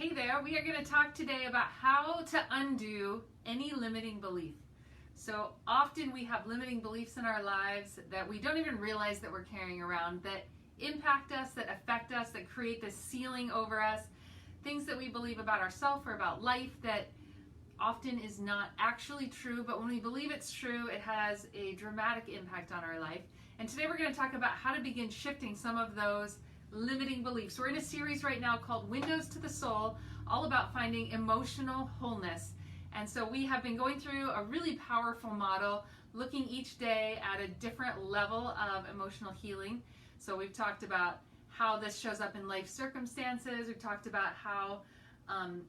Hey there, we are going to talk today about how to undo any limiting belief. So often we have limiting beliefs in our lives that we don't even realize that we're carrying around, that impact us, that affect us, that create this ceiling over us, things that we believe about ourselves or about life that often is not actually true, but when we believe it's true, it has a dramatic impact on our life. And today we're going to talk about how to begin shifting some of those limiting beliefs. We're in a series right now called Windows to the Soul, all about finding emotional wholeness. And so we have been going through a really powerful model, looking each day at a different level of emotional healing. So we've talked about how this shows up in life circumstances. We've talked about how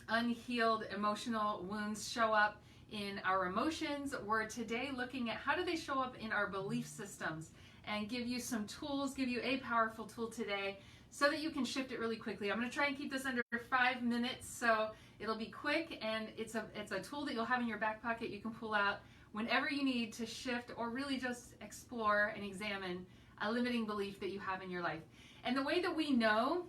unhealed emotional wounds show up in our emotions. We're today looking at how do they show up in our belief systems, and give you some tools, give you a powerful tool today so that you can shift it really quickly. I'm going to try and keep this under 5 minutes, so it'll be quick, and it's a tool that you'll have in your back pocket you can pull out whenever you need to shift or really just explore and examine a limiting belief that you have in your life. And the way that we know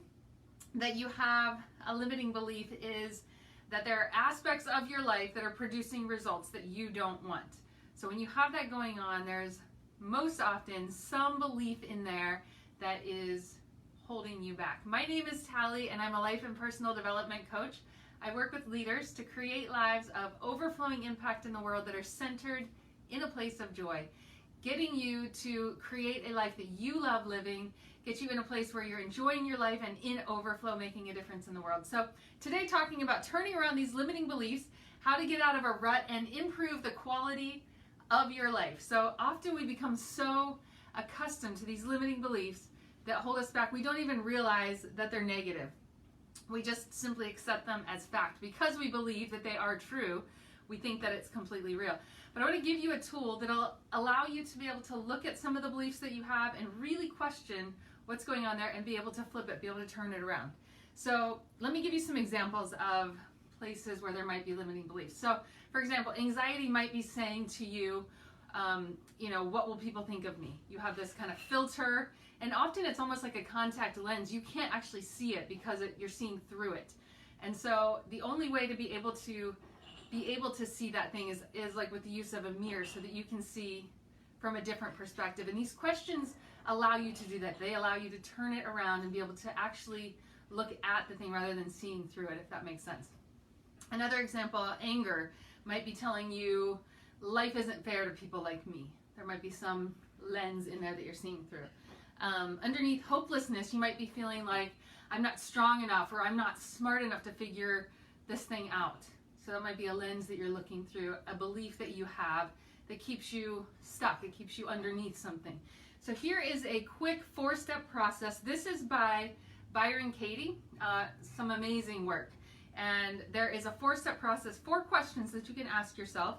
that you have a limiting belief is that there are aspects of your life that are producing results that you don't want. So when you have that going on, there's most often some belief in there that is holding you back. My name is Tally, and I'm a life and personal development coach. I work with leaders to create lives of overflowing impact in the world that are centered in a place of joy, getting you to create a life that you love living, get you in a place where you're enjoying your life and in overflow, making a difference in the world. So today, talking about turning around these limiting beliefs, how to get out of a rut and improve the quality of your life. So often we become so accustomed to these limiting beliefs that hold us back, we don't even realize that they're negative. We just simply accept them as fact. Because we believe that they are true, we think that it's completely real. But I want to give you a tool that'll allow you to be able to look at some of the beliefs that you have and really question what's going on there and be able to flip it, be able to turn it around. So let me give you some examples of places where there might be limiting beliefs. So for example, anxiety might be saying to you, what will people think of me? You have this kind of filter, and often it's almost like a contact lens. You can't actually see it because you're seeing through it. And so the only way to be able to see that thing is like with the use of a mirror, so that you can see from a different perspective. And these questions allow you to do that. They allow you to turn it around and be able to actually look at the thing rather than seeing through it, if that makes sense. Another example, anger might be telling you life isn't fair to people like me. There might be some lens in there that you're seeing through. Underneath hopelessness, you might be feeling like I'm not strong enough or I'm not smart enough to figure this thing out. So that might be a lens that you're looking through, a belief that you have that keeps you stuck. It keeps you underneath something. So here is a quick 4-step process. This is by Byron Katie, some amazing work. And there is a 4-step process, 4 questions that you can ask yourself.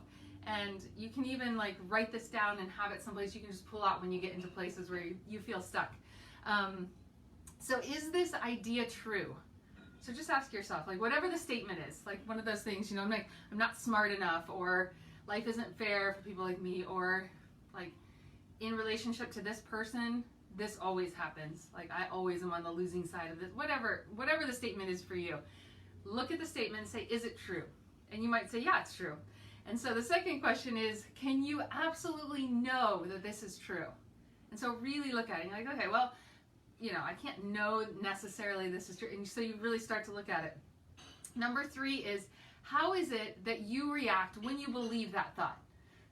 And you can even write this down and have it someplace you can just pull out when you get into places where you feel stuck. So is this idea true? So just ask yourself, whatever the statement is, one of those things, I'm not smart enough, or life isn't fair for people like me, or in relationship to this person, this always happens. I always am on the losing side of this. Whatever the statement is for you, look at the statement and say, is it true? And you might say, yeah, it's true. And so the second question is, can you absolutely know that this is true? And so really look at it. You're okay, well, I can't know necessarily this is true. And so you really start to look at it. Number 3 is, how is it that you react when you believe that thought?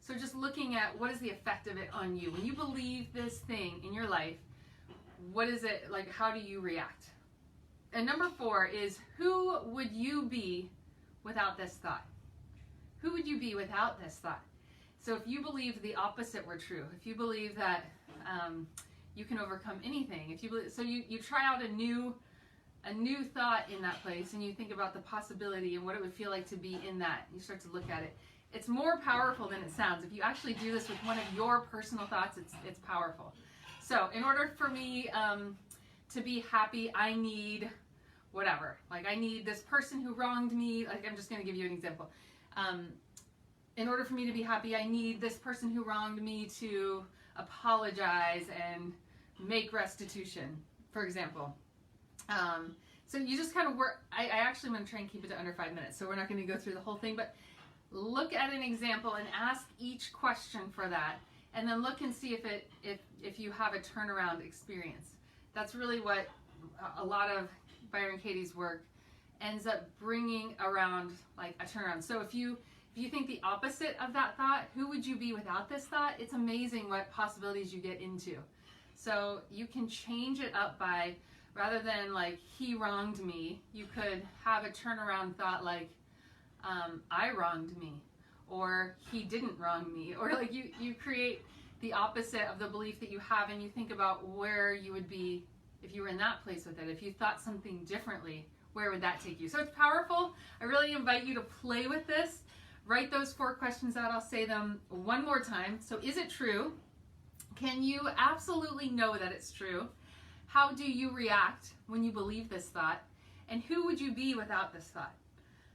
So just looking at what is the effect of it on you. When you believe this thing in your life, what is it, how do you react? And number 4 is, who would you be without this thought? Who would you be without this thought? So if you believe the opposite were true, if you believe that you can overcome anything, if you believe, so you try out a new thought in that place, and you think about the possibility and what it would feel like to be in that. You start to look at it. It's more powerful than it sounds. If you actually do this with one of your personal thoughts, it's powerful. So in order for me to be happy, I need whatever. I need this person who wronged me. I'm just going to give you an example. In order for me to be happy, I need this person who wronged me to apologize and make restitution, for example. So you just kind of work, I actually want to try and keep it to under 5 minutes, so we're not going to go through the whole thing, but look at an example and ask each question for that, and then look and see if you have a turnaround experience. That's really what a lot of Byron Katie's work ends up bringing around, like a turnaround. So if you think the opposite of that thought, who would you be without this thought? It's amazing what possibilities you get into. So you can change it up by, rather than like, he wronged me, you could have a turnaround thought like, I wronged me, or he didn't wrong me, or like you create the opposite of the belief that you have, and you think about where you would be if you were in that place with it. If you thought something differently, where would that take you? So it's powerful. I really invite you to play with this. Write those 4 questions out. I'll say them one more time. So is it true? Can you absolutely know that it's true? How do you react when you believe this thought? And who would you be without this thought?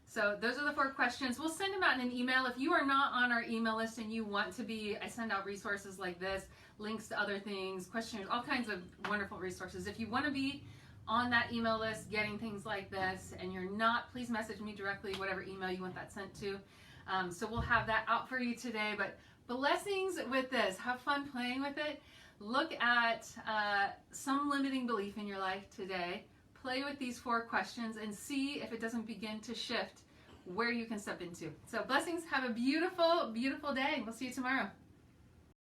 So those are the 4 questions. We'll send them out in an email. If you are not on our email list and you want to be, I send out resources like this, links to other things, questionnaires, all kinds of wonderful resources. If you want to be on that email list getting things like this and you're not, please message me directly, whatever email you want that sent to. So we'll have that out for you today. But blessings with this. Have fun playing with it. Look at some limiting belief in your life today. Play with these 4 questions and see if it doesn't begin to shift where you can step into. So blessings. Have a beautiful, beautiful day. We'll see you tomorrow.